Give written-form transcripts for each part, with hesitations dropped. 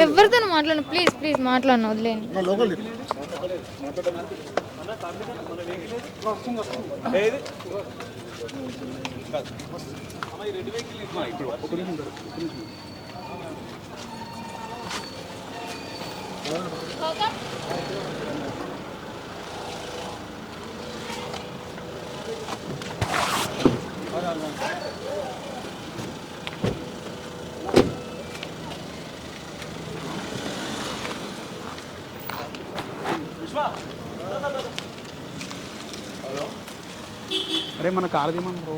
ఎవరితో మాట్లాడు please please మాట్లాడను వదిలేండి. అరే మన కాలదీమం బ్రో.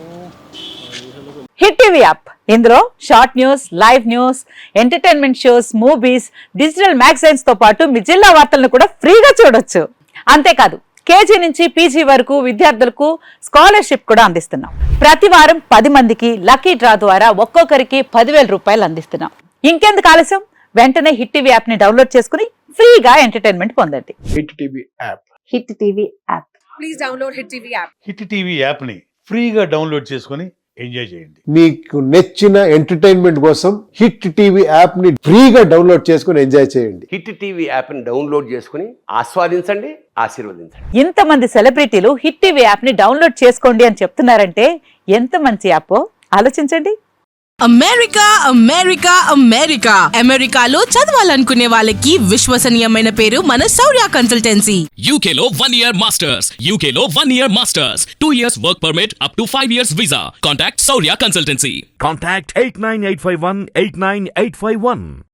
హిట్ టీవీ యాప్ ఇందులో short news, live news, entertainment shows, movies, digital magazines తో పాటు మీ జిల్లా వార్తలను కూడా ఫ్రీగా చూడొచ్చు. అంతేకాదు కేజీ నుంచి పీజీ వరకు విద్యార్థులకు స్కాలర్షిప్ కూడా అందిస్తున్నాం. ప్రతి వారం 10 మందికి లక్కీ డ్రా ద్వారా ఒక్కొక్కరికి 10,000 రూపాయలు అందిస్తున్నాం. ఇంకెందుకు ఆలస్యం, వెంటనే హిట్ టీవీ యాప్ ని డౌన్లోడ్ చేసుకుని ఫ్రీగా ఎంటర్టైన్మెంట్ పొందండి. Hit TV app. Hit TV app. Please download hit TV app. Hit TV యాప్ని ఫ్రీగా డౌన్లోడ్ చేసుకొని ఎంజాయ్ చేయండి. మీకు నచ్చిన ఎంటర్టైన్మెంట్ కోసం హిట్ టీవీ యాప్ ని ఫ్రీగా డౌన్లోడ్ చేసుకొని ఎంజాయ్ చేయండి. హిట్ టీవీ యాప్ని డౌన్లోడ్ చేసుకుని ఆస్వాదించండి, ఆశీర్వదించండి. ఇంతమంది సెలబ్రిటీలు హిట్ టీవీ యాప్ ని డౌన్లోడ్ చేసుకోండి అని చెప్తున్నారంటే ఎంత మంచి యాప్ ఆలోచించండి. అమెరికా అమెరికా అమెరికా అమెరికాలో చదవాలనుకునే వాళ్ళకి విశ్వసనీయమైన పేరు మన శౌర్య కన్సల్టెన్సీ. UK లో 1 year masters. UK లో 1 year masters. 2 years work permit up to 5 years visa. Contact Saurya Consultancy. Contact 89851 89851.